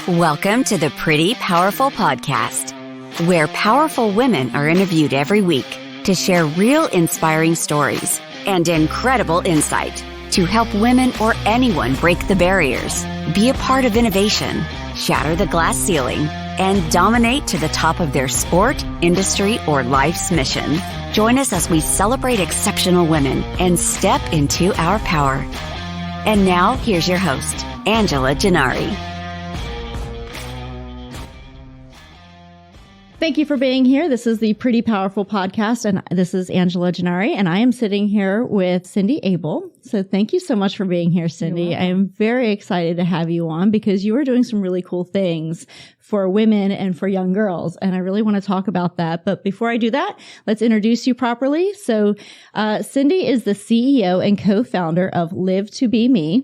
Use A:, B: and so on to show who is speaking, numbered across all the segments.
A: Welcome to the Pretty Powerful Podcast, where powerful women are interviewed every week to share real inspiring stories and incredible insight to help women or anyone break the barriers, be a part of innovation, shatter the glass ceiling, and dominate to the top of their sport, industry, or life's mission. Join us as we celebrate exceptional women and step into our power. And now, here's your host, Angela Gennari.
B: Thank you for being here. This is the Pretty Powerful Podcast, and this is Angela Gennari, and I am sitting here with Cindy Abel. So thank you so much for being here, Cindy. I am very excited to have you on because you are doing some really cool things for women and for young girls, and I really want to talk about that. But before I do that, let's introduce you properly. So Cindy is the CEO and co-founder of Live to Be Me,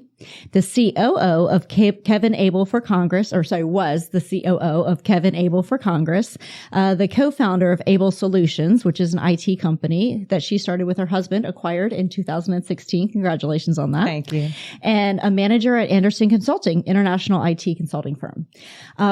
B: the COO of Kevin Abel for Congress, was the COO of Kevin Abel for Congress, the co-founder of Abel Solutions, which is an IT company that she started with her husband, acquired in 2016. Congratulations on that.
C: Thank you.
B: And a manager at Anderson Consulting, international IT consulting firm.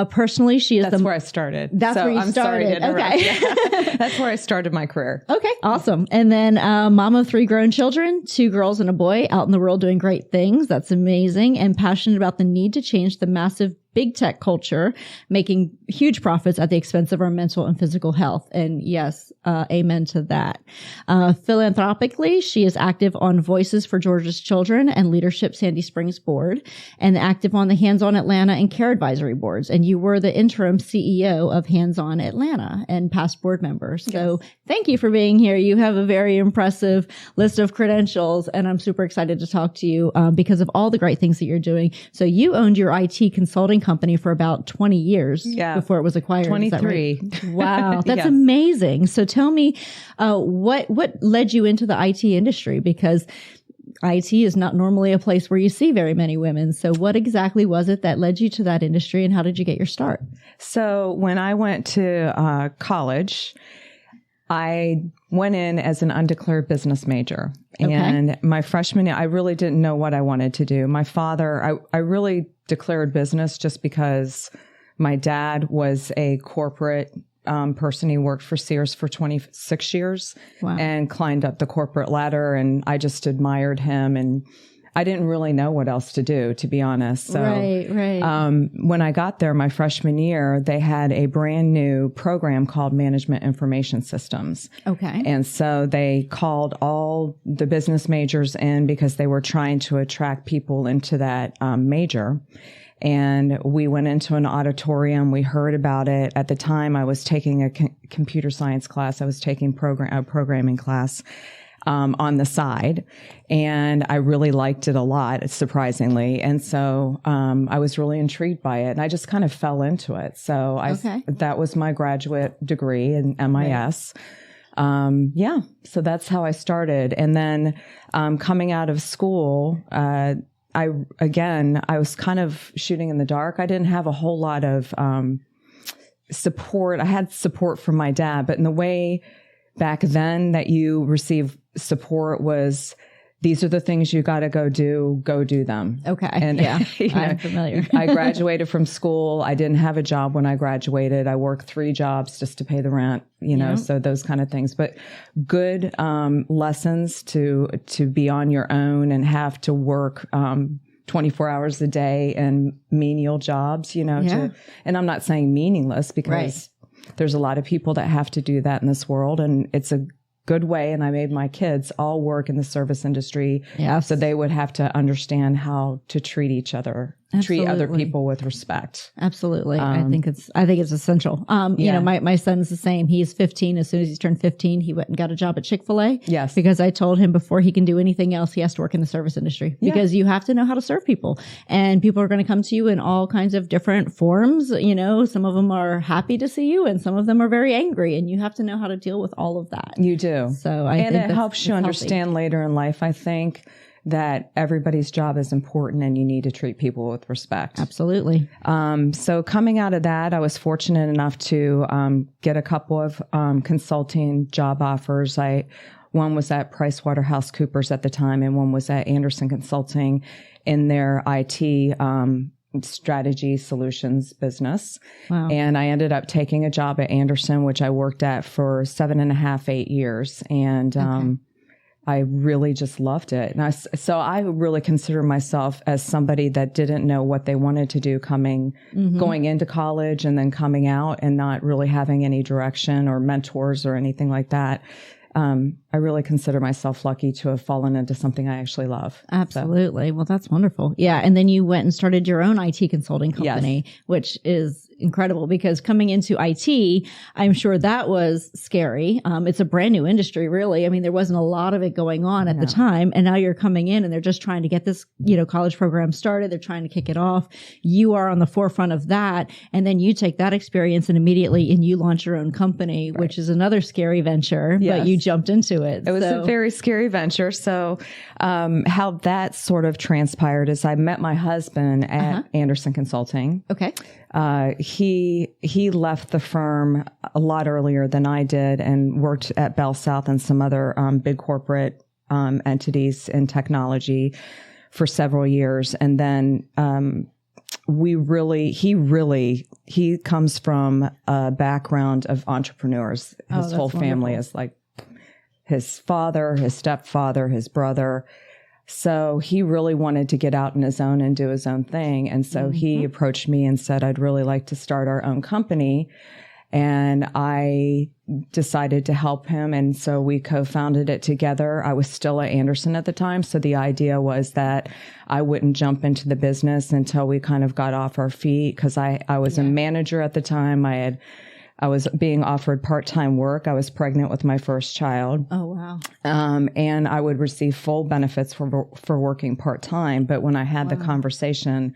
B: Personally, she is
C: That's where I started.
B: That's where you started. Okay.
C: Yeah. That's where I started my career.
B: Okay. Awesome. And then mom of 3 grown children, 2 girls and a boy, out in the world doing great things. That's amazing, and passionate about the need to change the massive big tech culture, making huge profits at the expense of our mental and physical health. And yes, amen to that. Philanthropically, she is active on Voices for Georgia's Children and Leadership Sandy Springs Board, and active on the Hands On Atlanta and Care Advisory boards. And you were the interim CEO of Hands On Atlanta and past board member. So thank you for being here. You have a very impressive list of credentials, and I'm super excited to talk to you because of all the great things that you're doing. So you owned your IT consulting company for about 20 years before it was acquired.
C: 23.
B: Is that right? Wow. That's amazing. So tell me, what led you into the IT industry? Because IT is not normally a place where you see very many women. So what exactly was it that led you to that industry, and how did you get your start?
C: So when I went to college, I went in as an undeclared business major.
B: Okay.
C: And my freshman year, I really didn't know what I wanted to do. My father, I really declared business just because my dad was a corporate person. He worked for Sears for 26 years and climbed up the corporate ladder. And I just admired him, and I didn't really know what else to do, to be honest. So when I got there my freshman year, they had a brand new program called Management Information Systems.
B: Okay.
C: And so they called all the business majors in because they were trying to attract people into that major. And we went into an auditorium. We heard about it. At the time, I was taking a computer science class. I was taking a programming class on the side, and I really liked it a lot, surprisingly. And so I was really intrigued by it, and I just kind of fell into it. So that was my graduate degree in MIS. Right. So that's how I started. And then coming out of school, I was kind of shooting in the dark. I didn't have a whole lot of support. I had support from my dad, but in the way back then that you receive support was, these are the things you got to go do them.
B: Okay.
C: And
B: I'm familiar.
C: I graduated from school. I didn't have a job when I graduated. I worked 3 jobs just to pay the rent, so those kind of things. But good lessons to be on your own and have to work 24 hours a day and menial jobs, and I'm not saying meaningless, because there's a lot of people that have to do that in this world, and it's a good way. And I made my kids all work in the service industry. So they would have to understand how to treat each other, treat other people with respect.
B: Absolutely. I think it's essential. My son's the same. He's 15. As soon as he's turned 15, he went and got a job at Chick-fil-A.
C: Yes.
B: Because I told him before he can do anything else, he has to work in the service industry, because you have to know how to serve people, and people are going to come to you in all kinds of different forms. Some of them are happy to see you, and some of them are very angry, and you have to know how to deal with all of that.
C: You do.
B: So I think
C: it helps you understand later in life, I think, that everybody's job is important and you need to treat people with respect.
B: Absolutely.
C: So coming out of that, I was fortunate enough to get a couple of consulting job offers. One was at PricewaterhouseCoopers at the time, and one was at Anderson Consulting in their IT strategy solutions business.
B: Wow.
C: And I ended up taking a job at Anderson, which I worked at for 7.5, 8 years. And, I really just loved it. And so I really consider myself as somebody that didn't know what they wanted to do going into college and then coming out and not really having any direction or mentors or anything like that. I really consider myself lucky to have fallen into something I actually love.
B: Absolutely. So. Well, that's wonderful. Yeah. And then you went and started your own IT consulting company, which is incredible because coming into IT, I'm sure that was scary. It's a brand new industry, really. I mean, there wasn't a lot of it going on at the time. And now you're coming in and they're just trying to get this, college program started. They're trying to kick it off. You are on the forefront of that. And then you take that experience and you launch your own company, which is another scary venture, but you jumped into it.
C: It was a very scary venture. So, how that sort of transpired is I met my husband at Anderson Consulting.
B: Okay.
C: He left the firm a lot earlier than I did and worked at Bell South and some other, big corporate, entities in technology for several years. And then, he comes from a background of entrepreneurs. His whole family is like his father, his stepfather, his brother. So he really wanted to get out on his own and do his own thing. And so he approached me and said, I'd really like to start our own company. And I decided to help him. And so we co-founded it together. I was still at Anderson at the time. So the idea was that I wouldn't jump into the business until we kind of got off our feet. Cause I was a manager at the time. I was being offered part-time work. I was pregnant with my first child.
B: Oh, wow.
C: And I would receive full benefits for working part-time. But when I had the conversation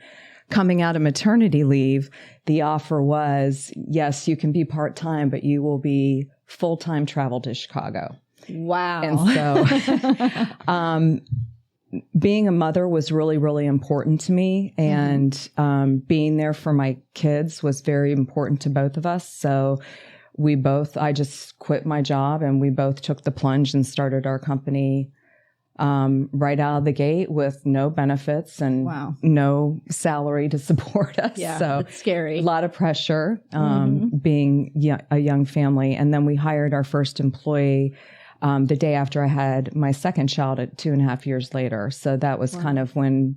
C: coming out of maternity leave, the offer was, yes, you can be part-time, but you will be full-time travel to Chicago.
B: Wow.
C: And so, being a mother was really, really important to me. And being there for my kids was very important to both of us. So I just quit my job and we both took the plunge and started our company right out of the gate with no benefits and no salary to support us.
B: Yeah,
C: so
B: it's scary. A
C: lot of pressure being a young family. And then we hired our first employee the day after I had my second child at 2.5 years later. So that was kind of when,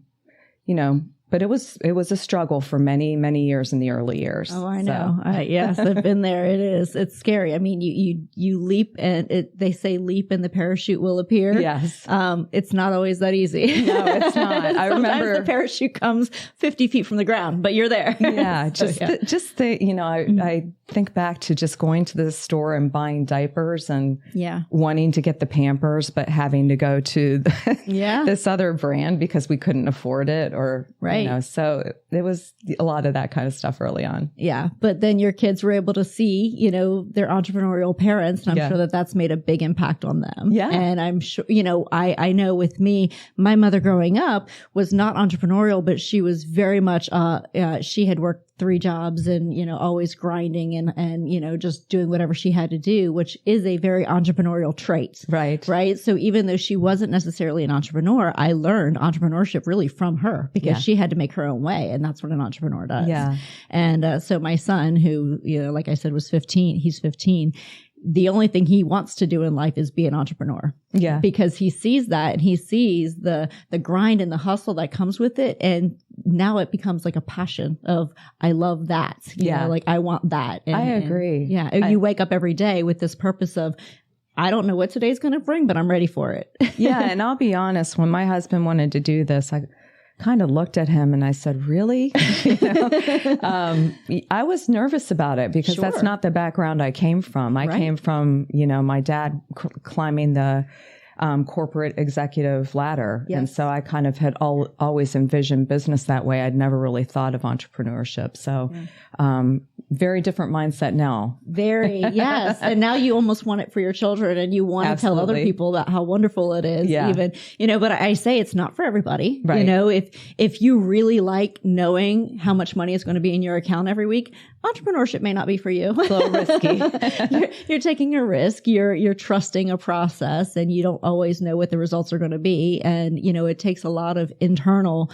C: but it was a struggle for many, many years in the early years.
B: Oh, I know. Yes, I've been there. It is. It's scary. I mean, you leap and they say leap and the parachute will appear.
C: Yes.
B: It's not always that easy.
C: No, it's not. I remember
B: the parachute comes 50 feet from the ground, but you're there.
C: Yeah. I think back to just going to the store and buying diapers and wanting to get the Pampers, but having to go to this other brand because we couldn't afford it or, so it was a lot of that kind of stuff early on. Yeah.
B: But then your kids were able to see, their entrepreneurial parents, and I'm sure that that's made a big impact on them.
C: Yeah.
B: And I'm sure, I know with me, my mother growing up was not entrepreneurial, but she was very much, she had worked 3 jobs and, always grinding and, just doing whatever she had to do, which is a very entrepreneurial trait.
C: Right.
B: Right. So even though she wasn't necessarily an entrepreneur, I learned entrepreneurship really from her because she had to make her own way. And that's what an entrepreneur does.
C: Yeah.
B: And, so my son who, like I said, was 15, he's 15. The only thing he wants to do in life is be an entrepreneur.
C: Yeah.
B: Because he sees that and he sees the grind and the hustle that comes with it. And now it becomes like a passion of, I love that. You know, like I want that. And,
C: I agree.
B: You wake up every day with this purpose of, I don't know what today's going to bring, but I'm ready for it.
C: Yeah. And I'll be honest, when my husband wanted to do this, I kind of looked at him and I said, really? I was nervous about it because that's not the background I came from. I came from, my dad climbing the corporate executive ladder. Yes. And so I kind of had always envisioned business that way. I'd never really thought of entrepreneurship. So, very different mindset now.
B: Very, yes. And now you almost want it for your children and you want to tell other people about how wonderful it is. Yeah. Even, but I say it's not for everybody. Right. If you really like knowing how much money is going to be in your account every week, entrepreneurship may not be for you.
C: It's a little risky.
B: You're taking a risk. You're trusting a process and you don't always know what the results are going to be. And, it takes a lot of internal,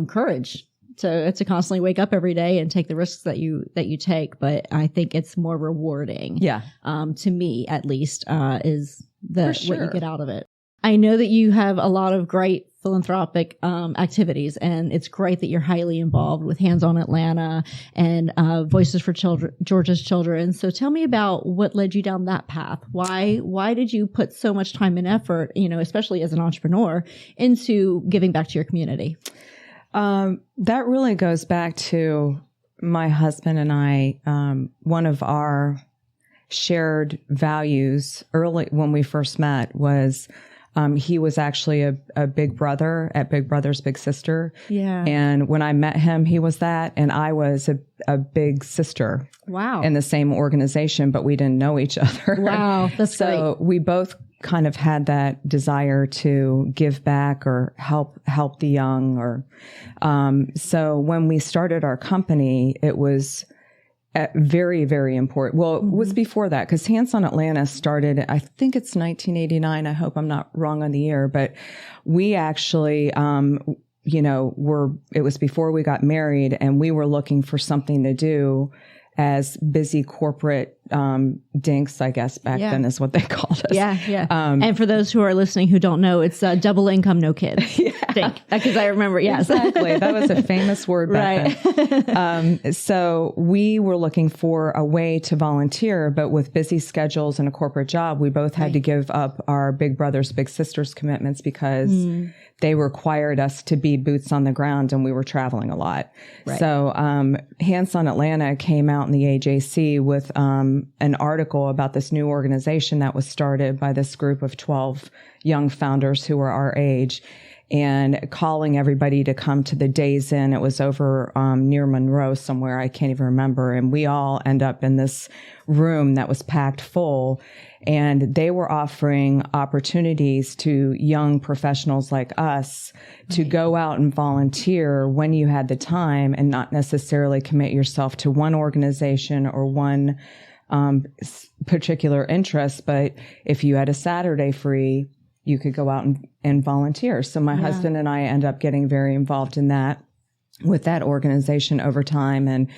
B: courage to constantly wake up every day and take the risks that you take. But I think it's more rewarding.
C: Yeah.
B: To me, at least, is what
C: sure.
B: you get out of it. I know that you have a lot of great philanthropic activities, and it's great that you're highly involved with Hands On Atlanta and Voices for Georgia's Children. So tell me about what led you down that path. Why did you put so much time and effort, especially as an entrepreneur, into giving back to your community?
C: That really goes back to my husband and I. One of our shared values early when we first met was he was actually a big brother at Big Brother's Big Sister.
B: Yeah.
C: And when I met him, he was that, and I was a big sister.
B: Wow.
C: In the same organization, but we didn't know each other.
B: Wow. That's
C: so
B: great.
C: We both kind of had that desire to give back or help the young. Or so when we started our company, it was very, very important. Well, it was before that, because Hands On Atlanta started, I think it's 1989. I hope I'm not wrong on the year, but we actually, it was before we got married, and we were looking for something to do as busy corporate dinks, I guess back then is what they called us.
B: Yeah, yeah. And for those who are listening who don't know, it's double income, no kids. Dink. Because I remember, yes.
C: Exactly. That was a famous word back then. So we were looking for a way to volunteer, but with busy schedules and a corporate job, we both had to give up our Big Brothers, Big Sisters commitments because they required us to be boots on the ground, and we were traveling a lot. Right. So Hands On Atlanta came out in the AJC with an article about this new organization that was started by this group of 12 young founders who were our age, and calling everybody to come to the Days Inn. It was over near Monroe somewhere. I can't even remember. And we all end up in this room that was packed full. And they were offering opportunities to young professionals like us to go out and volunteer when you had the time, and not necessarily commit yourself to one organization or one particular interest. But if you had a Saturday free, you could go out and volunteer. So my husband and I end up getting very involved in that with that organization over time. And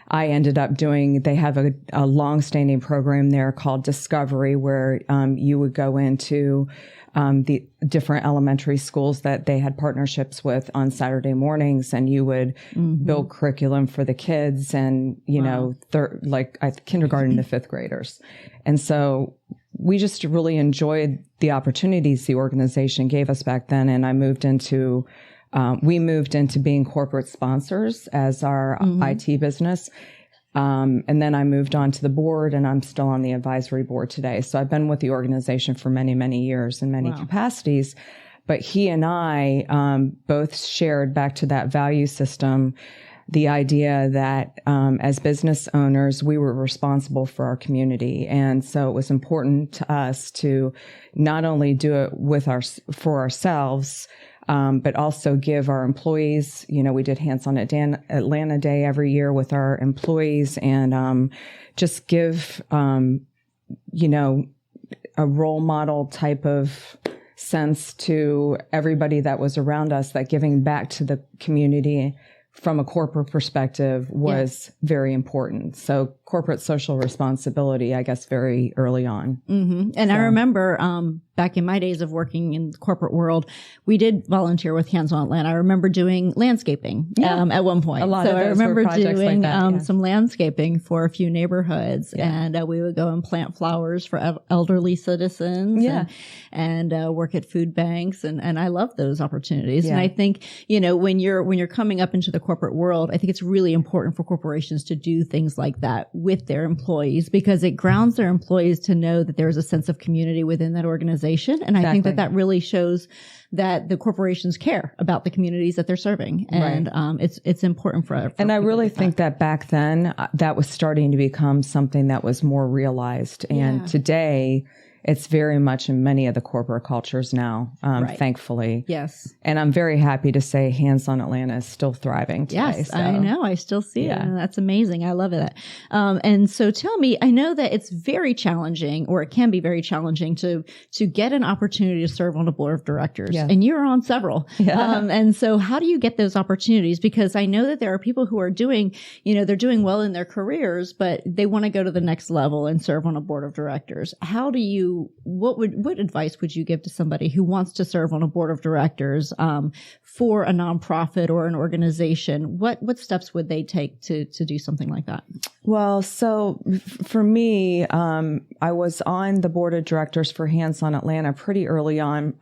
C: I ended up they have a long-standing program there called Discovery, where you would go into the different elementary schools that they had partnerships with on Saturday mornings, and you would build curriculum for the kids and, kindergarten to fifth graders. And so we just really enjoyed the opportunities the organization gave us back then. And we moved into being corporate sponsors as our IT business. And then I moved on to the board, and I'm still on the advisory board today. So I've been with the organization for many, many years in many capacities. But he and I both shared, back to that value system, the idea that as business owners, we were responsible for our community. And so it was important to us to not only do it for ourselves, but also give our employees, we did Hands On Atlanta Day every year with our employees, and just give, a role model type of sense to everybody that was around us, that giving back to the community from a corporate perspective was very important. So corporate social responsibility, I guess, very early on.
B: Mm-hmm. And I remember back in my days of working in the corporate world, we did volunteer with Hands On Atlanta. I remember doing landscaping at one point.
C: A lot of those
B: I remember
C: were projects
B: doing
C: like that,
B: some landscaping for a few neighborhoods, and we would go and plant flowers for elderly citizens, and work at food banks, and I love those opportunities. And I think when you're coming up into the corporate world, I think it's really important for corporations to do things like that with their employees, because it grounds their employees to know that there's a sense of community within that organization. And I think that really shows that the corporations care about the communities that they're serving. And it's important for
C: and I really think that back then that was starting to become something that was more realized. And today it's very much in many of the corporate cultures now, thankfully.
B: Yes.
C: And I'm very happy to say Hands on Atlanta is still thriving today.
B: Yes,
C: so.
B: I know. I still see it. And that's amazing. I love it. And so tell me, I know that it's very challenging, or it can be very challenging to get an opportunity to serve on a board of directors.
C: Yeah.
B: And you're on several.
C: Yeah.
B: And so how do you get those opportunities? Because I know that there are people who are doing, they're doing well in their careers, but they want to go to the next level and serve on a board of directors. What advice would you give to somebody who wants to serve on a board of directors for a nonprofit or an organization? What steps would they take to do something like that?
C: Well, so for me, I was on the board of directors for Hands on Atlanta pretty early on.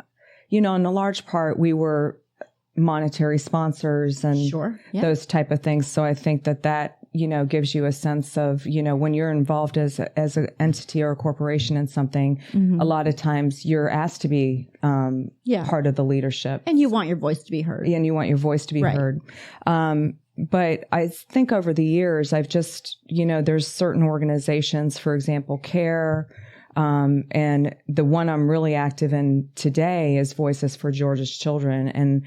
C: In a large part, we were monetary sponsors and those type of things. So I think that gives you a sense of, when you're involved as an entity or a corporation in something, a lot of times you're asked to be part of the leadership.
B: And you want your voice to be heard.
C: And you want your voice to be heard. But I think over the years, I've just, there's certain organizations, for example, CARE, and the one I'm really active in today is Voices for Georgia's Children. And,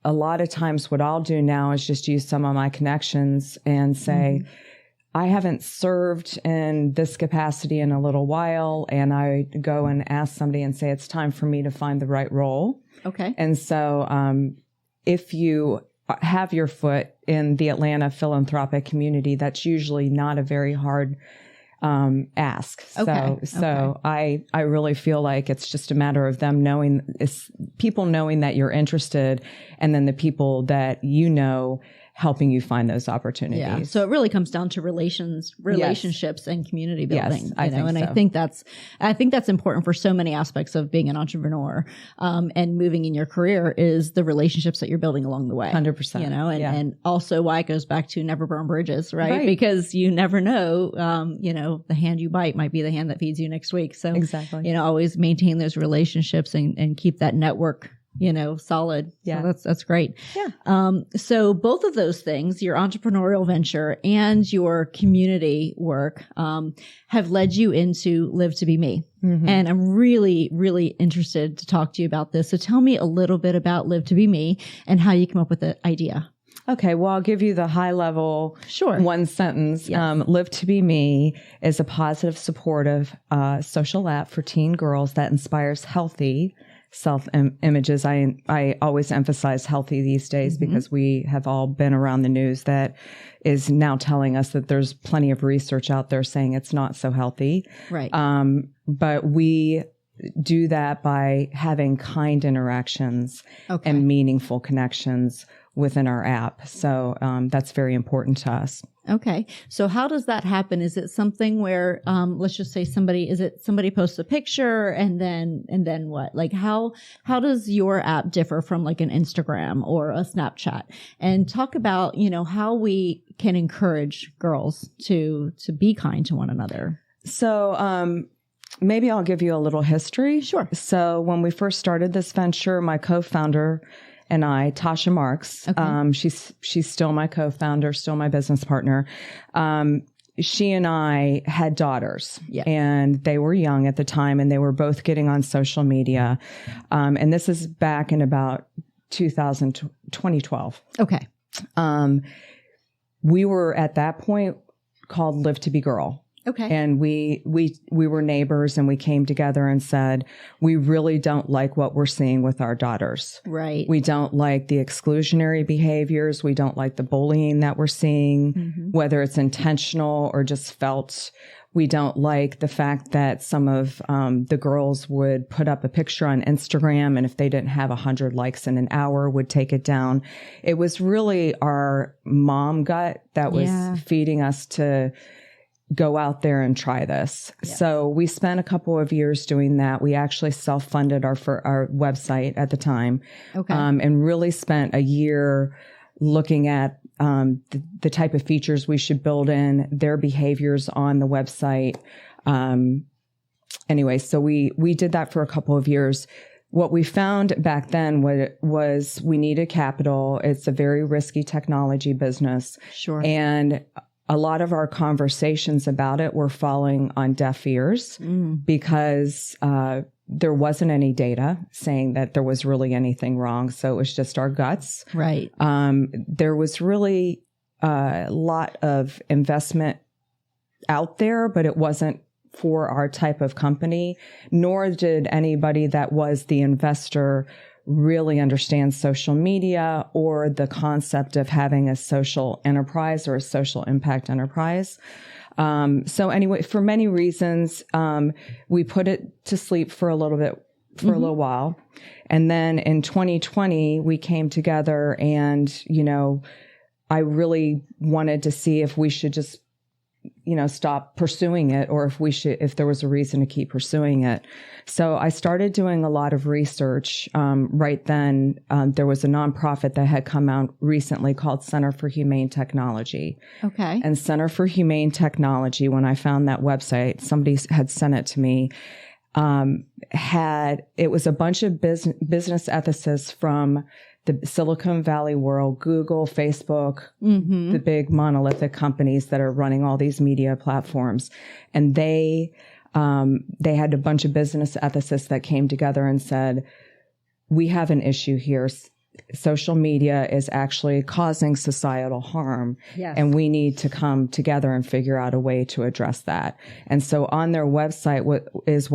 C: a lot of times what I'll do now is just use some of my connections and say, I haven't served in this capacity in a little while. And I go and ask somebody and say, it's time for me to find the right role.
B: Okay.
C: And so, if you have your foot in the Atlanta philanthropic community, that's usually not a very hard ask. So I really feel like it's just a matter of them people knowing that you're interested, and then the people that helping you find those opportunities.
B: Yeah. So it really comes down to relationships and community building.
C: Yes, I think so.
B: I think that's important for so many aspects of being an entrepreneur, and moving in your career is the relationships that you're building along the way.
C: 100%.
B: And also why it goes back to never burn bridges, right? Because you never know, the hand you bite might be the hand that feeds you next week. So
C: exactly.
B: Always maintain those relationships and keep that network solid.
C: Yeah.
B: So that's great.
C: Yeah.
B: So both of those things, your entrepreneurial venture and your community work, have led you into Live to Be Me. Mm-hmm. And I'm really, really interested to talk to you about this. So tell me a little bit about Live to Be Me and how you came up with the idea.
C: Okay, well, I'll give you the high level one sentence.
B: Yes.
C: Live to Be Me is a positive, supportive social app for teen girls that inspires healthy self-images. I always emphasize healthy these days because we have all been around the news that is now telling us that there's plenty of research out there saying it's not so healthy.
B: Right.
C: But we do that by having kind interactions and meaningful connections within our app. So that's very important to us.
B: Okay. So how does that happen? Is it something where, let's just say somebody posts a picture and then what? Like how does your app differ from like an Instagram or a Snapchat? And talk about, how we can encourage girls to be kind to one another. So,
C: maybe I'll give you a little history.
B: Sure.
C: So when we first started this venture, my co-founder and I, Tasha Marks, she's still my co-founder, still my business partner. She and I had daughters, and they were young at the time, and they were both getting on social media. And this is back in about 2012.
B: Okay.
C: We were at that point called Live to Be Girl.
B: Okay.
C: And we were neighbors, and we came together and said, we really don't like what we're seeing with our daughters.
B: Right.
C: We don't like the exclusionary behaviors. We don't like the bullying that we're seeing, whether it's intentional or just felt. We don't like the fact that some of the girls would put up a picture on Instagram, and if they didn't have 100 likes in an hour, would take it down. It was really our mom gut that was feeding us to go out there and try this. Yeah. So we spent a couple of years doing that. We actually self-funded our website at the time, and really spent a year looking at the type of features we should build in, their behaviors on the website. Anyway, so we did that for a couple of years. What we found back then was we needed capital. It's a very risky technology business.
B: Sure.
C: And a lot of our conversations about it were falling on deaf ears because there wasn't any data saying that there was really anything wrong. So it was just our guts.
B: Right.
C: There was really a lot of investment out there, but it wasn't for our type of company, nor did anybody that was the investor really understand social media or the concept of having a social enterprise or a social impact enterprise. So anyway, for many reasons, we put it to sleep for a little bit, for a little while. And then in 2020, we came together and, I really wanted to see if we should just, stop pursuing it or if there was a reason to keep pursuing it. So I started doing a lot of research. Right then, there was a nonprofit that had come out recently called Center for Humane Technology.
B: Okay.
C: And Center for Humane Technology, when I found that website, somebody had sent it to me, it was a bunch of business ethicists from the Silicon Valley world, Google, Facebook, the big monolithic companies that are running all these media platforms. And they had a bunch of business ethicists that came together and said, we have an issue here. Social media is actually causing societal harm.
B: Yes.
C: And we need to come together and figure out a way to address that. And so on their website what is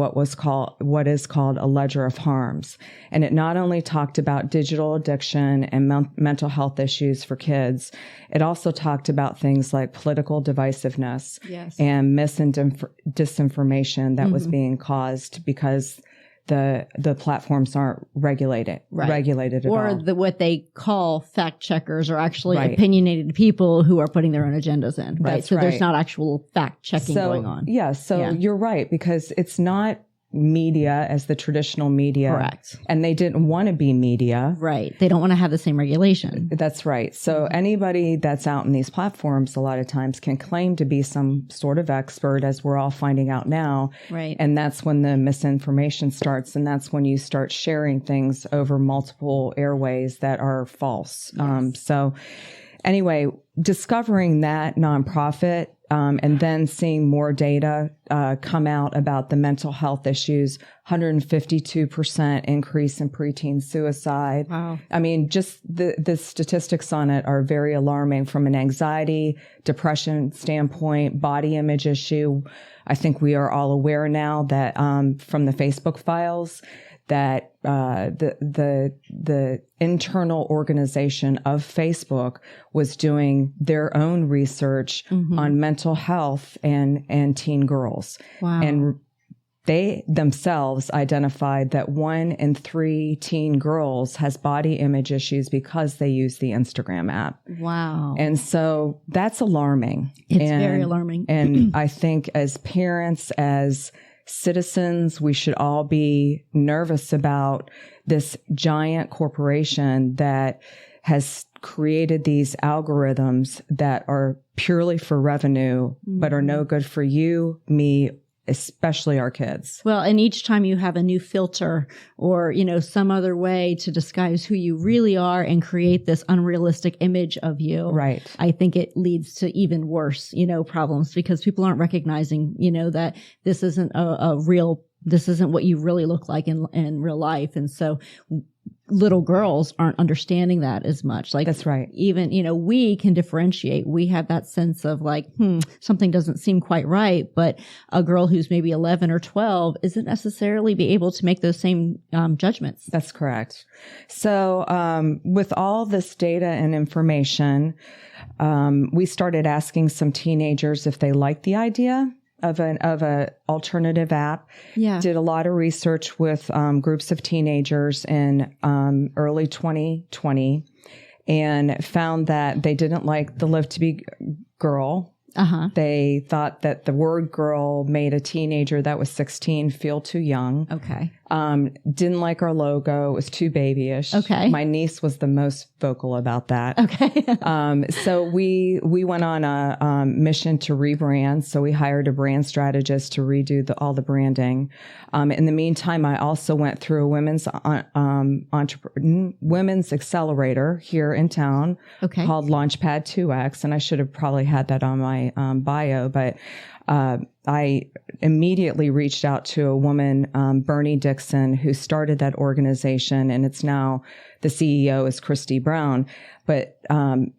C: called a ledger of harms. And it not only talked about digital addiction and mental health issues for kids, it also talked about things like political divisiveness and disinformation that was being caused because the platforms aren't regulated at all.
B: Or what they call fact checkers are actually opinionated people who are putting their own agendas in, right?
C: That's
B: so there's not actual fact checking going on.
C: Yeah. So you're right, because it's not media as the traditional media.
B: Correct.
C: And they didn't want to be media.
B: Right. They don't want to have the same regulation.
C: That's right. So anybody that's out in these platforms a lot of times can claim to be some sort of expert, as we're all finding out now.
B: Right.
C: And that's when the misinformation starts. And that's when you start sharing things over multiple airways that are false.
B: Yes.
C: So anyway, discovering that nonprofit, and then seeing more data come out about the mental health issues, 152% increase in preteen suicide.
B: Wow.
C: I mean, just the statistics on it are very alarming from an anxiety, depression standpoint, body image issue. I think we are all aware now that from the Facebook files that the internal organization of Facebook was doing their own research on mental health and teen girls.
B: Wow.
C: And they themselves identified that 1 in 3 teen girls has body image issues because they use the Instagram app.
B: Wow.
C: And so that's alarming.
B: It's very alarming.
C: And I think as parents, as citizens, we should all be nervous about this giant corporation that has created these algorithms that are purely for revenue, but are no good for you, me, especially our kids.
B: Well, and each time you have a new filter or, some other way to disguise who you really are and create this unrealistic image of you.
C: Right.
B: I think it leads to even worse, problems because people aren't recognizing, that this isn't this isn't what you really look like in real life. And so little girls aren't understanding that as much. Like,
C: that's right.
B: Even, we can differentiate. We have that sense of like, something doesn't seem quite right. But a girl who's maybe 11 or 12 isn't necessarily be able to make those same judgments.
C: That's correct. So, with all this data and information, we started asking some teenagers if they liked the idea of a alternative app.
B: Yeah.
C: Did a lot of research with groups of teenagers in early 2020 and found that they didn't like the Live to Be Girl. They thought that the word girl made a teenager that was 16 feel too young.
B: Okay.
C: Didn't like our logo. It was too babyish.
B: Okay.
C: My niece was the most vocal about that.
B: Okay.
C: So we went on a mission to rebrand. So we hired a brand strategist to redo all the branding. In the meantime, I also went through a women's accelerator here in town called Launchpad 2X. And I should have probably had that on my bio, but I immediately reached out to a woman, Bernie Dixon, who started that organization, and it's now the CEO is Christy Brown, but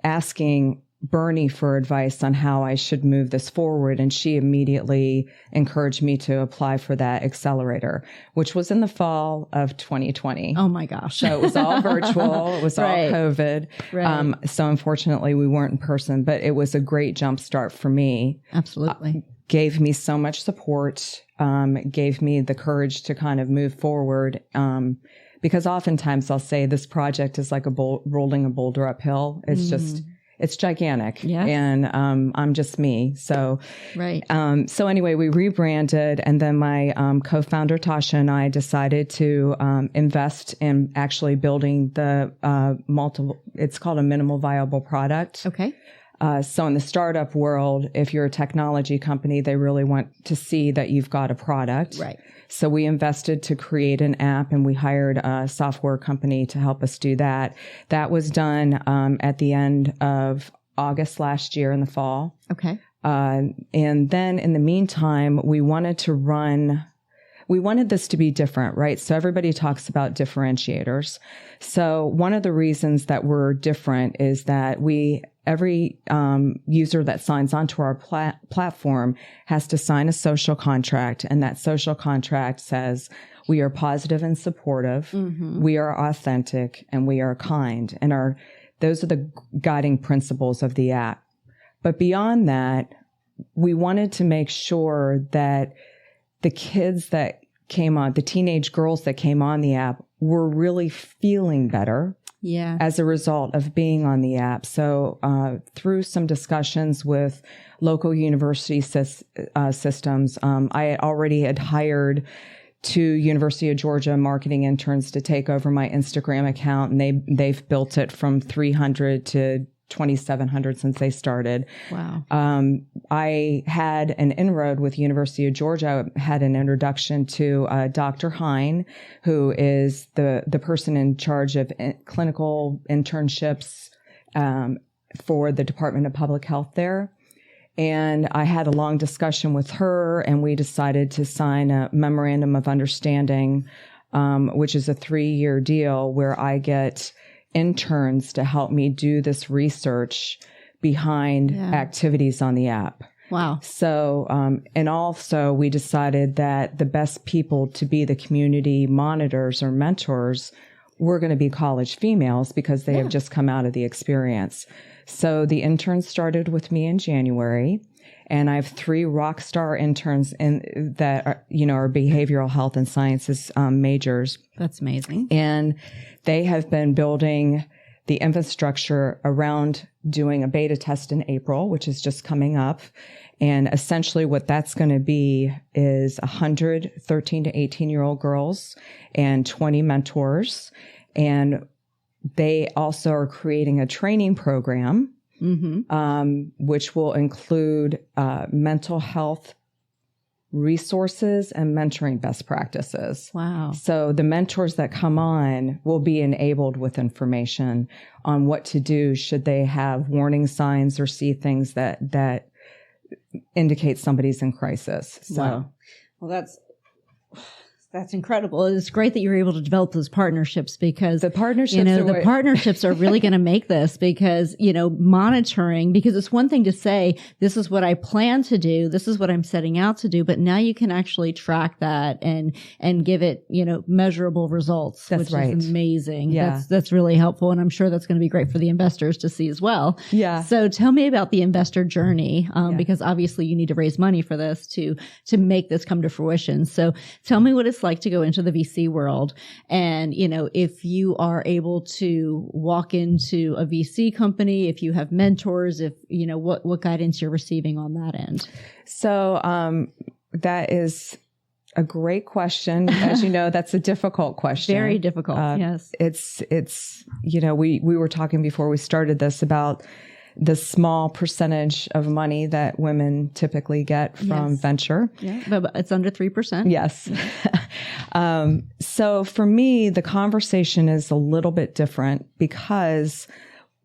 C: asking Bernie for advice on how I should move this forward. And she immediately encouraged me to apply for that accelerator, which was in the fall of 2020.
B: Oh my gosh.
C: So it was all virtual. It was all COVID.
B: Right.
C: So unfortunately we weren't in person, but it was a great jump start for me.
B: Absolutely.
C: Gave me so much support, gave me the courage to kind of move forward. Because oftentimes I'll say this project is like rolling a boulder uphill. It's just, it's gigantic.
B: Yeah.
C: And, I'm just me. So,
B: right.
C: So anyway, we rebranded, and then my, co-founder Tasha and I decided to, invest in actually building the, it's called a minimal viable product.
B: Okay.
C: So in the startup world, if you're a technology company, they really want to see that you've got a product.
B: Right.
C: So we invested to create an app, and we hired a software company to help us do that. That was done at the end of August last year in the fall.
B: Okay.
C: And then in the meantime, we wanted this to be different, right? So everybody talks about differentiators. So one of the reasons that we're different is that every user that signs onto our platform has to sign a social contract, and that social contract says we are positive and supportive, we are authentic, and we are kind. And those are the guiding principles of the app. But beyond that, we wanted to make sure that the kids that came on, the teenage girls that came on the app, were really feeling better.
B: Yeah.
C: As a result of being on the app. So, through some discussions with local university systems, I already had hired 2 University of Georgia marketing interns to take over my Instagram account, and they've built it from 300 to 2,700 since they started.
B: Wow.
C: I had an inroad with University of Georgia. I had an introduction to Dr. Hine, who is the person in charge of clinical internships for the Department of Public Health there. And I had a long discussion with her, and we decided to sign a memorandum of understanding, which is a 3-year deal where I get interns to help me do this research behind activities on the app.
B: Wow.
C: So, and also we decided that the best people to be the community monitors or mentors were going to be college females, because they have just come out of the experience. So the interns started with me in January, and I have 3 rock star interns that are behavioral health and sciences majors.
B: That's amazing.
C: And they have been building the infrastructure around doing a beta test in April, which is just coming up. And essentially what that's going to be is 100 13 to 18-year-old girls and 20 mentors. And they also are creating a training program, which will include mental health resources and mentoring best practices.
B: Wow.
C: So the mentors that come on will be enabled with information on what to do should they have warning signs or see things that indicate somebody's in crisis. So,
B: wow. Well, that's incredible. It's great that you're able to develop those partnerships, because
C: the partnerships
B: are really going to make this, because, monitoring, because it's one thing to say, this is what I plan to do, this is what I'm setting out to do, but now you can actually track that and give it, measurable results,
C: which
B: is amazing.
C: Yeah.
B: That's really helpful. And I'm sure that's going to be great for the investors to see as well.
C: Yeah.
B: So tell me about the investor journey, because obviously you need to raise money for this to make this come to fruition. So tell me what it's like to go into the VC world. And, if you are able to walk into a VC company, if you have mentors, if, what guidance you're receiving on that end.
C: So, that is a great question. As you know, that's a difficult question.
B: Very difficult. Yes.
C: It's, we were talking before we started this about the small percentage of money that women typically get from venture.
B: Yeah, but it's under 3%.
C: Yes. So for me, the conversation is a little bit different because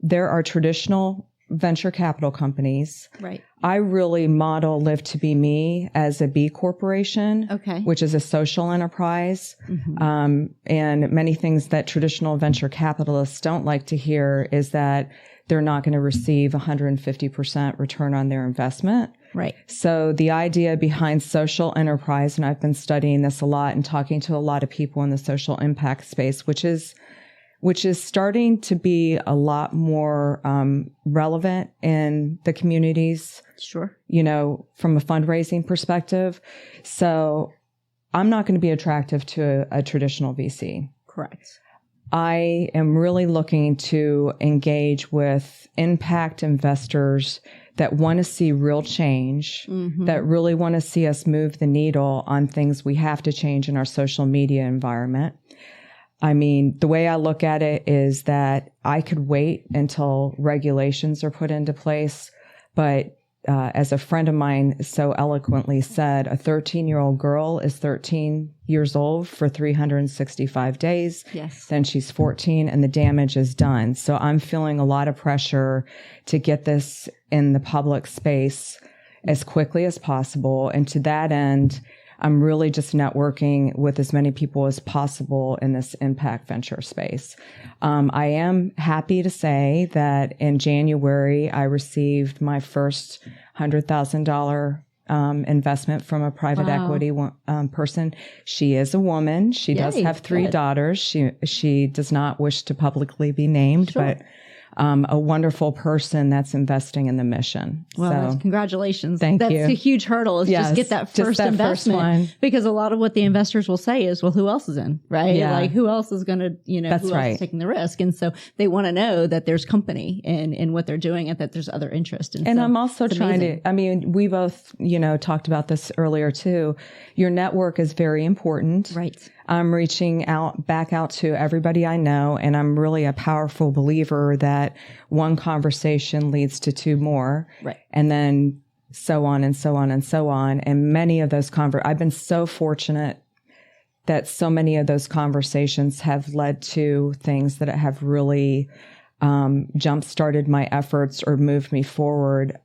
C: there are traditional venture capital companies.
B: Right.
C: I really model Live to Be Me as a B corporation, which is a social enterprise. And many things that traditional venture capitalists don't like to hear is that they're not going to receive 150% return on their investment.
B: Right.
C: So the idea behind social enterprise, and I've been studying this a lot and talking to a lot of people in the social impact space, which is starting to be a lot more relevant in the communities.
B: Sure.
C: From a fundraising perspective. So I'm not going to be attractive to a traditional VC.
B: Correct.
C: I am really looking to engage with impact investors that want to see real change, that really want to see us move the needle on things we have to change in our social media environment. I mean, the way I look at it is that I could wait until regulations are put into place, but as a friend of mine so eloquently said, a 13-year-old girl is 13 years old for 365 days.
B: Yes.
C: Then she's 14 and the damage is done. So I'm feeling a lot of pressure to get this in the public space as quickly as possible. And to that end, I'm really just networking with as many people as possible in this impact venture space. I am happy to say that in January, I received my first $100,000 investment from a private equity person. She is a woman. She does have 3 daughters. She does not wish to publicly be named, but a wonderful person that's investing in the mission.
B: Well, congratulations.
C: Thank you.
B: That's a huge hurdle is just get that first investment. Because a lot of what the investors will say is, well, who else is in, right?
C: Yeah.
B: Like who else is going to,
C: That's
B: who
C: right.
B: else is taking the risk? And so they want to know that there's company in what they're doing and that there's other interest. And so
C: I'm also trying to, we both, talked about this earlier too. Your network is very important.
B: Right.
C: I'm reaching back out to everybody I know, and I'm really a powerful believer that one conversation leads to 2 more.
B: Right.
C: And then so on and so on and so on. And many of those I've been so fortunate that so many of those conversations have led to things that have really jump-started my efforts or moved me forward.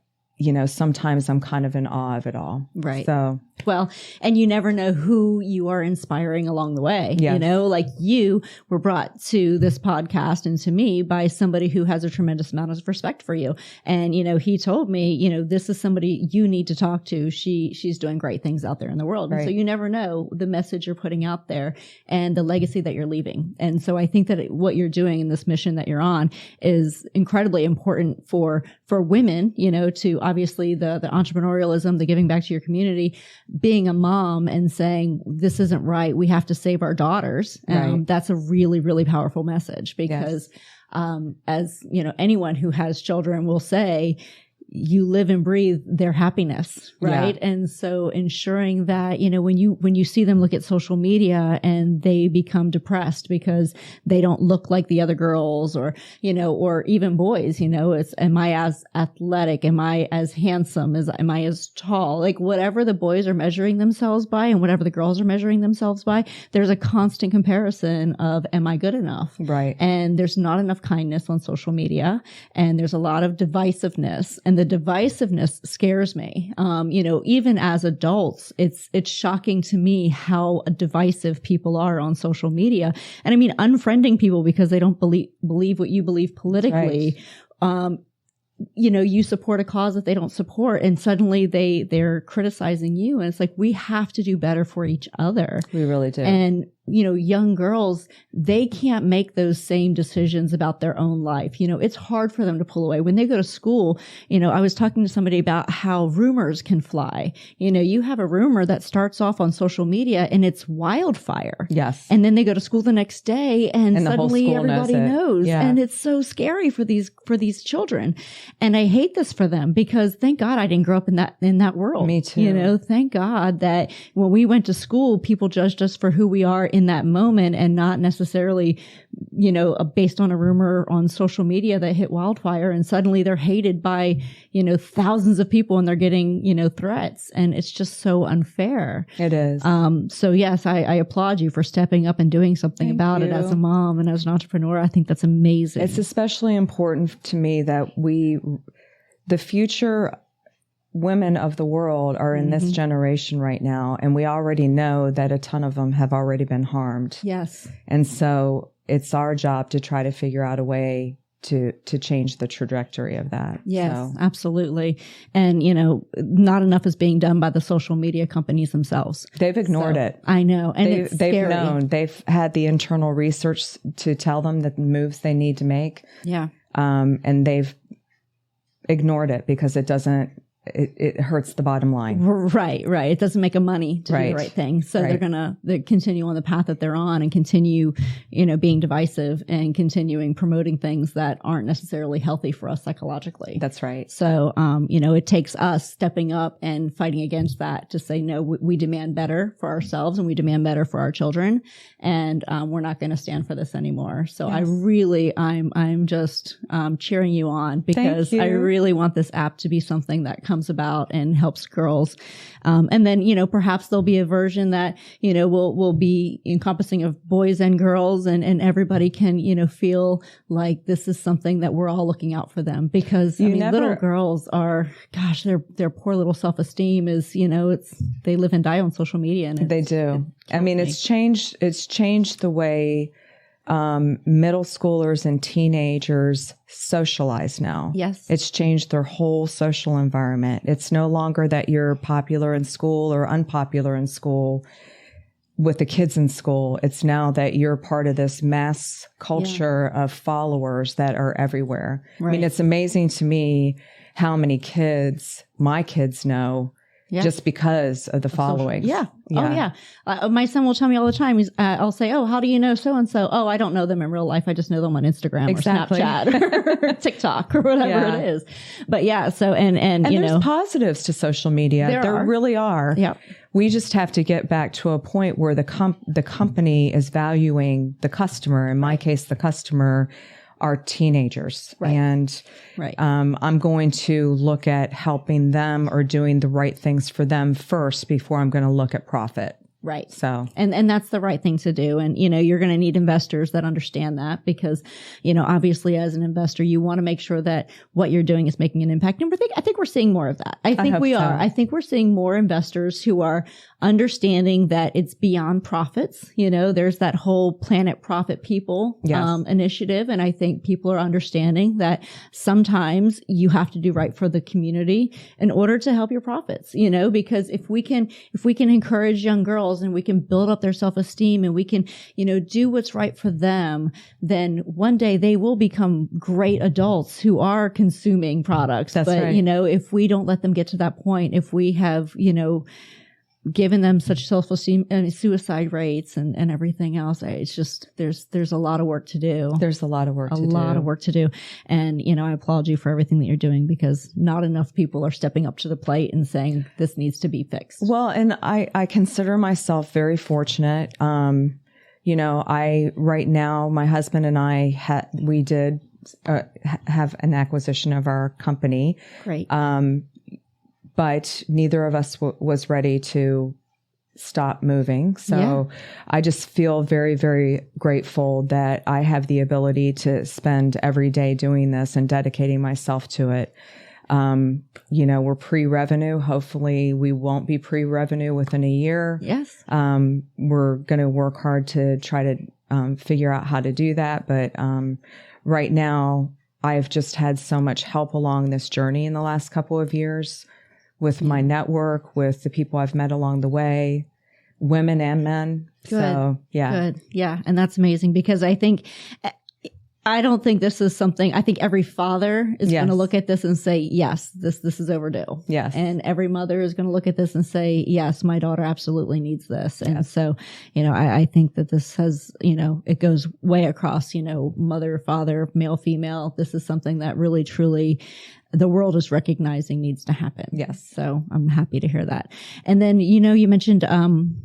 C: Sometimes I'm kind of in awe of it all.
B: Right.
C: So,
B: well, and you never know who you are inspiring along the way.
C: Yes.
B: Like you were brought to this podcast and to me by somebody who has a tremendous amount of respect for you. And, he told me, this is somebody you need to talk to. She's doing great things out there in the world.
C: Right.
B: And so you never know the message you're putting out there and the legacy that you're leaving. And so I think that what you're doing in this mission that you're on is incredibly important for women, to obviously the entrepreneurialism, the giving back to your community, being a mom and saying, this isn't right. We have to save our daughters.
C: Right.
B: That's a really, really powerful message because, as anyone who has children will say, you live and breathe their happiness, right? Yeah. And so ensuring that, when you see them look at social media and they become depressed because they don't look like the other girls or even boys, it's, am I as athletic? Am I as handsome? Am I as tall? Like whatever the boys are measuring themselves by and whatever the girls are measuring themselves by, there's a constant comparison of, am I good enough?
C: Right.
B: And there's not enough kindness on social media and there's a lot of divisiveness, and the divisiveness scares me. Even as adults, it's shocking to me how divisive people are on social media. And I mean, unfriending people because they don't believe what you believe politically. Right. You support a cause that they don't support and suddenly they're criticizing you. And it's like, we have to do better for each other.
C: We really do.
B: And young girls, they can't make those same decisions about their own life. It's hard for them to pull away. When they go to school, I was talking to somebody about how rumors can fly. You have a rumor that starts off on social media and it's wildfire.
C: Yes.
B: And then they go to school the next day and suddenly everybody knows.
C: Yeah.
B: And it's so scary for these children. And I hate this for them because thank God I didn't grow up in that world.
C: Me too.
B: Thank God that when we went to school, people judged us for who we are in that moment and not necessarily, based on a rumor on social media that hit wildfire, and suddenly they're hated by, thousands of people and they're getting, threats. And it's just so unfair.
C: It is.
B: So yes, I applaud you for stepping up and doing something about it as a mom and as an entrepreneur. I think that's amazing.
C: It's especially important to me that the future women of the world are in this generation right now. And we already know that a ton of them have already been harmed.
B: Yes.
C: And so it's our job to try to figure out a way to change the trajectory of that.
B: Yes, absolutely. And, not enough is being done by the social media companies themselves.
C: They've ignored it.
B: I know. And
C: they've known. They've had the internal research to tell them the moves they need to make.
B: Yeah.
C: And they've ignored it because it hurts the bottom line.
B: Right. It doesn't make them money to do the right thing. So they continue on the path that they're on and continue, being divisive and continuing promoting things that aren't necessarily healthy for us psychologically.
C: That's right.
B: So, it takes us stepping up and fighting against that to say, no, we demand better for ourselves and we demand better for our children. And, we're not going to stand for this anymore. So yes. I'm just, cheering you on because I really want this app to be something that comes about and helps girls. And then, perhaps there'll be a version that, will be encompassing of boys and girls and everybody can, feel like this is something that we're all looking out for them because little girls are, gosh, their poor little self-esteem is, they live and die on social media. And
C: they do. It's changed the way middle schoolers and teenagers socialize now.
B: Yes.
C: It's changed their whole social environment. It's no longer that you're popular in school or unpopular in school with the kids in school. It's now that you're part of this mass culture of followers that are everywhere.
B: Right.
C: It's amazing to me how many my kids know just because of the following.
B: Yeah. Oh, yeah. My son will tell me all the time, I'll say, oh, how do you know so-and-so? Oh, I don't know them in real life. I just know them on Instagram or Snapchat or TikTok or whatever it is. But yeah, so, and
C: there's positives to social media. There really are.
B: Yeah.
C: We just have to get back to a point where the company is valuing the customer. In my case, the customer are teenagers.
B: Right.
C: And I'm going to look at helping them or doing the right things for them first before I'm going to look at profit.
B: Right.
C: So,
B: and that's the right thing to do. And, you're going to need investors that understand that because, obviously as an investor, you want to make sure that what you're doing is making an impact. And I think we're seeing more of that. I think we are. I think we're seeing more investors who are understanding that it's beyond profits. There's that whole Planet Profit People initiative. And I think people are understanding that sometimes you have to do right for the community in order to help your profits, because if we can encourage young girls and we can build up their self-esteem and we can, do what's right for them, then one day they will become great adults who are consuming products.
C: That's right.
B: If we don't let them get to that point, if we have, given them such self-esteem and suicide rates and everything else, it's just, there's a lot of work to do.
C: There's a lot of work
B: to do. And, I applaud you for everything that you're doing because not enough people are stepping up to the plate and saying this needs to be fixed.
C: Well, and I consider myself very fortunate. Right now, my husband and I we did have an acquisition of our company.
B: Great.
C: But neither of us was ready to stop moving. So I just feel very, very grateful that I have the ability to spend every day doing this and dedicating myself to it. We're pre-revenue. Hopefully we won't be pre-revenue within a year.
B: Yes.
C: We're going to work hard to try to figure out how to do that. But right now, I've just had so much help along this journey in the last couple of years with my network, with the people I've met along the way, women and men.
B: Good.
C: So, yeah.
B: Good. Yeah. And that's amazing because I don't think this is something, I think every father is going to look at this and say, yes, this is overdue.
C: Yes.
B: And every mother is going to look at this and say, yes, my daughter absolutely needs this. And so, I think that this has, it goes way across, mother, father, male, female. This is something that really, truly the world is recognizing needs to happen.
C: Yes.
B: So I'm happy to hear that. And then, you mentioned,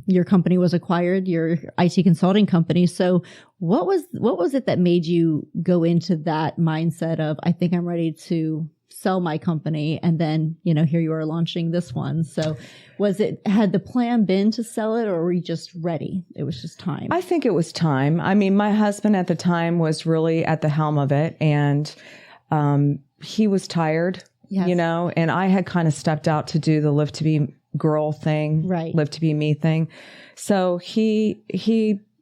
B: your company was acquired, your IT consulting company. So what was it that made you go into that mindset of, I think I'm ready to sell my company? And then, here you are launching this one. So had the plan been to sell it, or were you just ready? It was just time.
C: I think it was time. I mean, my husband at the time was really at the helm of it, and, he was tired, and I had kind of stepped out to do the live to be girl thing,
B: right?
C: Live to be me thing. So he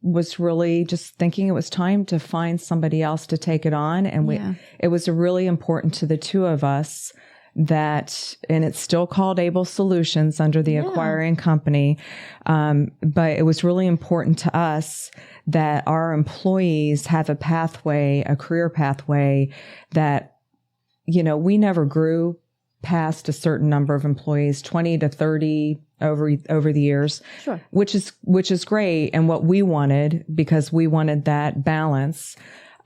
C: was really just thinking it was time to find somebody else to take it on. And it was really important to the two of us and it's still called Abel Solutions under the acquiring company. But it was really important to us that our employees have a career pathway that, we never grew past a certain number of employees, 20 to 30 over the years,
B: sure,
C: which is great. And what we wanted, because we wanted that balance.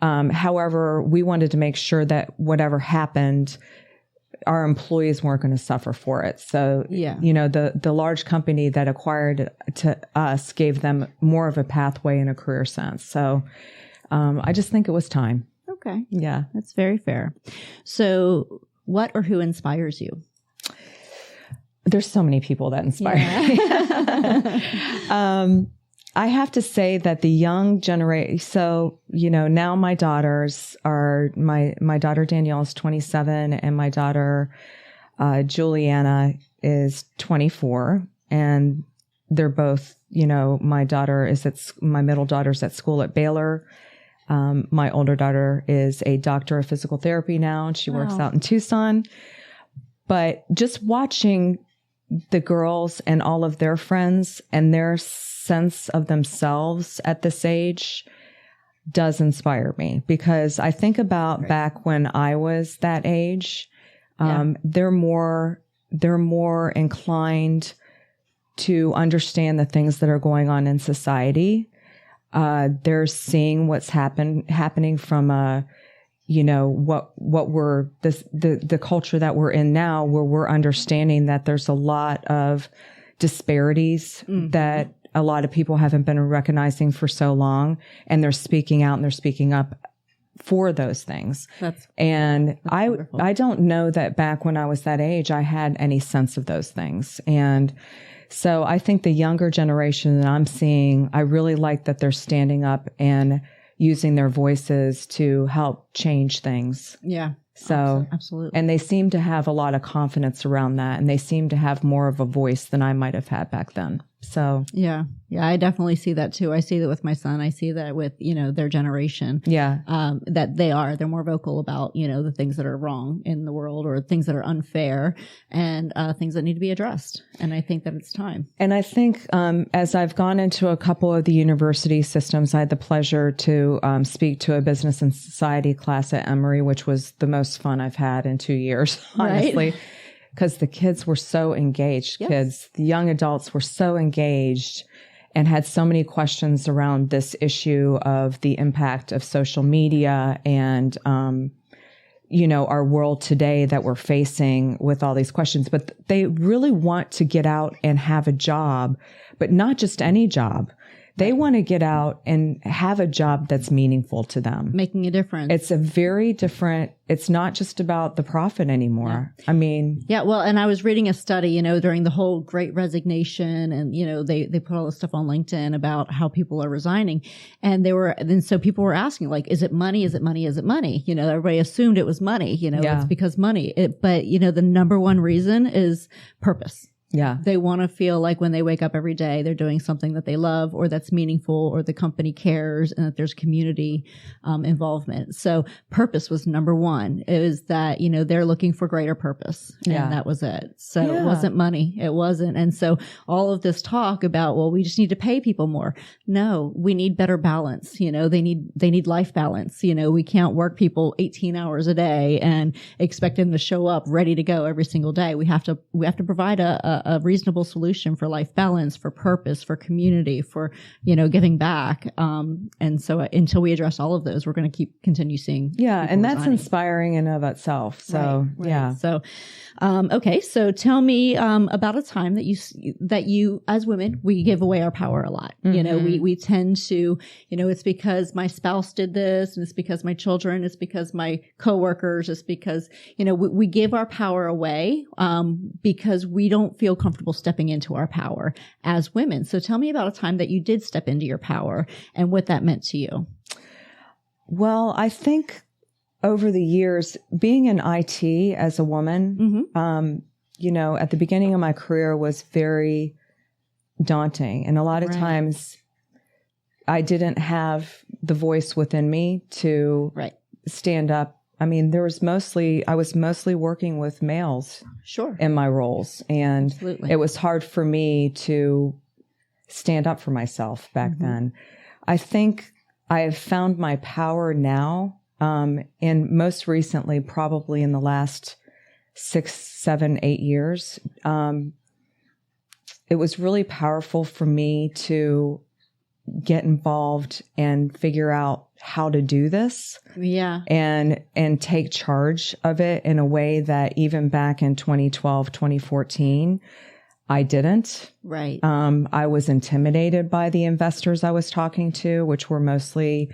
C: However, we wanted to make sure that whatever happened, our employees weren't going to suffer for it. So, the large company that acquired to us gave them more of a pathway in a career sense. So, I just think it was time.
B: Okay.
C: Yeah.
B: That's very fair. So what or who inspires you?
C: There's so many people that inspire me. I have to say that the young generation, so, now my daughters are, my daughter Danielle is 27 and my daughter Juliana is 24, and they're both, my middle daughter's at school at Baylor. My older daughter is a doctor of physical therapy now, and she works out in Tucson. But just watching the girls and all of their friends and their sense of themselves at this age does inspire me, because I think about back when I was that age, they're more inclined to understand the things that are going on in society. They're seeing what's happening from what we're the culture that we're in now, where we're understanding that there's a lot of disparities that a lot of people haven't been recognizing for so long, and they're speaking out and they're speaking up for those things. That's wonderful. I don't know that back when I was that age, I had any sense of those things. And so I think the younger generation that I'm seeing, I really like that they're standing up and using their voices to help change things.
B: Yeah.
C: So
B: absolutely.
C: And they seem to have a lot of confidence around that, and they seem to have more of a voice than I might have had back then. So
B: yeah, I definitely see that too. I see that with my son. I see that with, their generation.
C: Yeah.
B: That they're more vocal about, the things that are wrong in the world, or things that are unfair, and things that need to be addressed. And I think that it's time.
C: And I think as I've gone into a couple of the university systems, I had the pleasure to speak to a business and society class at Emory, which was the most fun I've had in 2 years, honestly. Right. Because the kids were so engaged. Yes. The young adults were so engaged and had so many questions around this issue of the impact of social media and, our world today that we're facing with all these questions. But they really want to get out and have a job, but not just any job. They want to get out and have a job that's meaningful to them.
B: Making a difference.
C: It's a very different, it's not just about the profit anymore. Yeah. I mean.
B: Yeah, well, and I was reading a study, during the whole Great Resignation, and, they put all this stuff on LinkedIn about how people are resigning. And so people were asking, like, is it money? Is it money? Is it money? Everybody assumed it was money, it's because money. But, the number one reason is purpose.
C: Yeah.
B: They want to feel like when they wake up every day, they're doing something that they love or that's meaningful or the company cares and that there's community involvement. So purpose was number one. It was that, they're looking for greater purpose. And that was it. So it wasn't money. It wasn't. And so all of this talk about, well, we just need to pay people more. No, we need better balance. They need life balance. We can't work people 18 hours a day and expect them to show up ready to go every single day. We have to provide a reasonable solution for life balance, for purpose, for community, for, giving back. And so until we address all of those, we're going to continue seeing.
C: Yeah. And that's
B: resigning.
C: Inspiring in and of itself. So,
B: right.
C: Yeah.
B: So, okay. So tell me, about a time that you, as women, we give away our power a lot.
C: Mm-hmm.
B: We tend to, it's because my spouse did this and it's because my children, it's because my coworkers, it's because, we give our power away, because we don't feel comfortable stepping into our power as women. So tell me about a time that you did step into your power and what that meant to you.
C: Well, I think over the years, being in IT as a woman, at the beginning of my career was very daunting. And a lot of times I didn't have the voice within me to stand up. I mean, I was mostly working with males in my roles. And it was hard for me to stand up for myself back then. I think I have found my power now. And most recently, probably in the last 6, 7, 8 years, it was really powerful for me to get involved and figure out how to do this.
B: Yeah.
C: And take charge of it in a way that even back in 2012, 2014, I didn't.
B: Right.
C: I was intimidated by the investors I was talking to, which were mostly,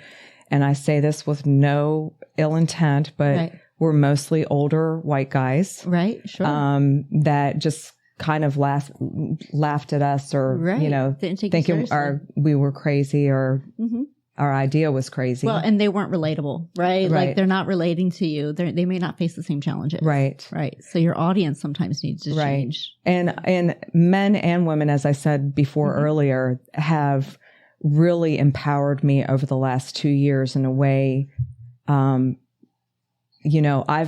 C: and I say this with no ill intent, but were mostly older white guys.
B: Right. Sure.
C: That just kind of laughed at us or, thinking we were crazy or our idea was crazy.
B: Well, and they weren't relatable, right? Like they're not relating to you. They may not face the same challenges.
C: Right.
B: Right. So your audience sometimes needs to change.
C: And men and women, as I said before earlier, have really empowered me over the last 2 years in a way. I've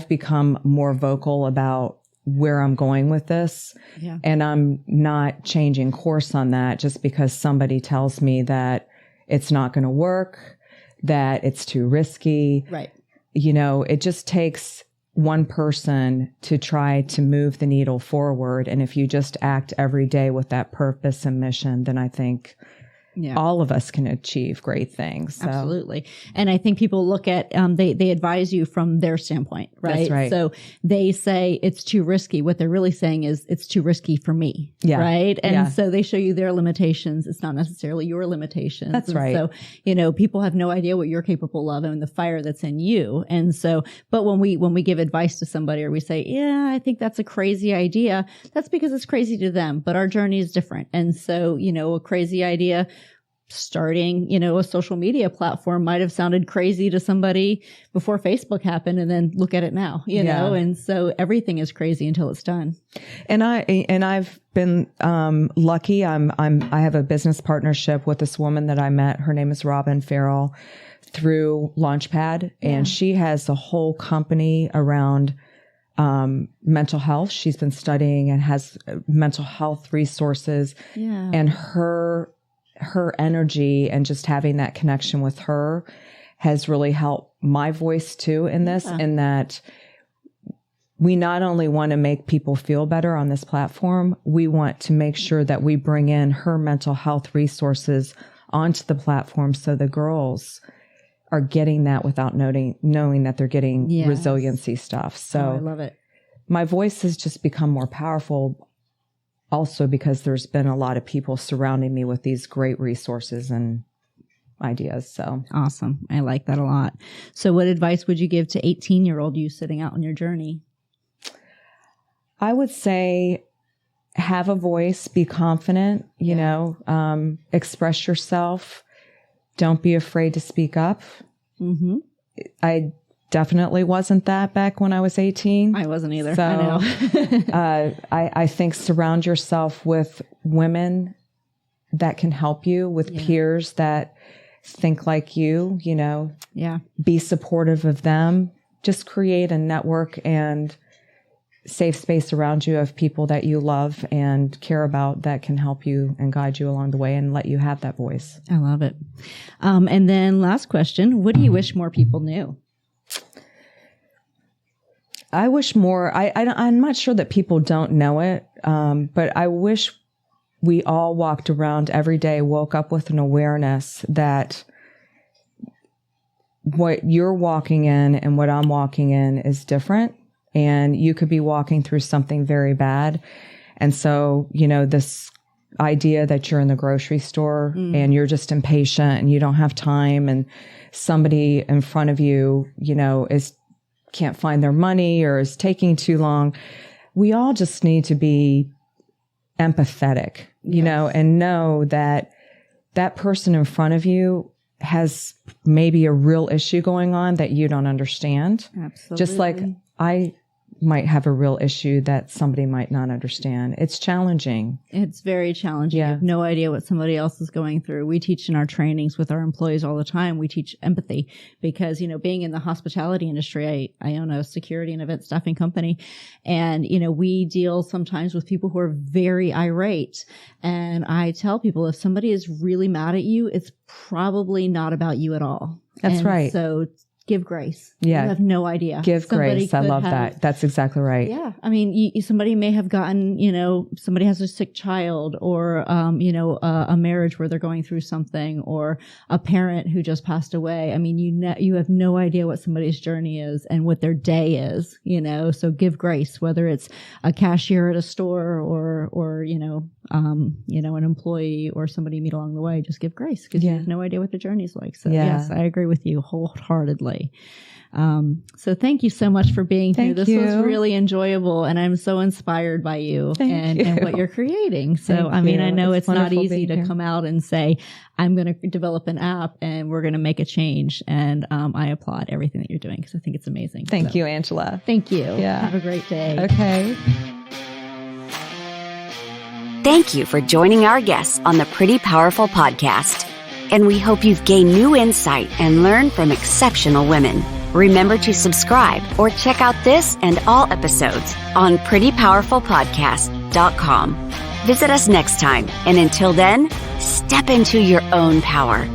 C: become more vocal about where I'm going with this. Yeah. And I'm not changing course on that just because somebody tells me that it's not going to work, that it's too risky.
B: Right.
C: It just takes one person to try to move the needle forward. And if you just act every day with that purpose and mission, then I think all of us can achieve great things. So.
B: Absolutely. And I think people look at, they advise you from their standpoint, right?
C: That's right.
B: So they say it's too risky. What they're really saying is it's too risky for me. Yeah. Right. And so they show you their limitations. It's not necessarily your limitations.
C: That's right.
B: So, people have no idea what you're capable of and the fire that's in you. And so, but when we give advice to somebody or we say, yeah, I think that's a crazy idea, that's because it's crazy to them, but our journey is different. And so, a crazy idea starting, a social media platform might have sounded crazy to somebody before Facebook happened, and then look at it now, know, and so everything is crazy until it's done.
C: And I've been, lucky. I have a business partnership with this woman that I met. Her name is Robin Farrell through Launchpad, and she has a whole company around mental health. She's been studying and has mental health resources, and her energy and just having that connection with her has really helped my voice too in this, in that we not only want to make people feel better on this platform, we want to make sure that we bring in her mental health resources onto the platform so the girls are getting that without knowing that they're getting resiliency stuff. So
B: I love it.
C: My voice has just become more powerful also because there's been a lot of people surrounding me with these great resources and ideas. So
B: awesome. I like that a lot. So what advice would you give to 18-year-old you sitting out on your journey?
C: I would say have a voice, be confident, express yourself. Don't be afraid to speak up. I definitely wasn't that back when I was 18.
B: I wasn't either.
C: So,
B: I know.
C: I think surround yourself with women that can help you, with peers that think like you, be supportive of them. Just create a network and safe space around you of people that you love and care about that can help you and guide you along the way and let you have that voice.
B: I love it. And then last question, what do you wish more people knew?
C: I wish more, I'm not sure that people don't know it, but I wish we all walked around every day, woke up with an awareness that what you're walking in and what I'm walking in is different. And you could be walking through something very bad. And so, this idea that you're in the grocery store and you're just impatient and you don't have time and somebody in front of you, can't find their money or is taking too long. We all just need to be empathetic, and know that that person in front of you has maybe a real issue going on that you don't understand.
B: Absolutely.
C: Just like I might have a real issue that somebody might not understand. It's challenging.
B: It's very challenging.
C: Yeah.
B: You have no idea what somebody else is going through. We teach in our trainings with our employees all the time. We teach empathy because, being in the hospitality industry, I own a security and event staffing company. And, we deal sometimes with people who are very irate. And I tell people if somebody is really mad at you, it's probably not about you at all.
C: That's right.
B: So give grace.
C: Yeah.
B: You have no idea.
C: Give grace. I love that. That's exactly right.
B: Yeah. I mean, somebody may have gotten, somebody has a sick child or, a marriage where they're going through something or a parent who just passed away. I mean, you have no idea what somebody's journey is and what their day is, so give grace, whether it's a cashier at a store or, an employee or somebody you meet along the way, just give grace because you have no idea what the journey's like. So yes, I agree with you wholeheartedly. So thank you so much for being here. This was really enjoyable and I'm so inspired by you and what you're creating. So, I know it's not easy to come out and say, I'm going to develop an app and we're going to make a change. And, I applaud everything that you're doing because I think it's amazing.
C: Thank you, Angela.
B: Thank you.
C: Yeah.
B: Have a great day.
C: Okay.
A: Thank you for joining our guests on the Pretty Powerful podcast. And we hope you've gained new insight and learned from exceptional women. Remember to subscribe or check out this and all episodes on prettypowerfulpodcast.com. Visit us next time. And until then, step into your own power.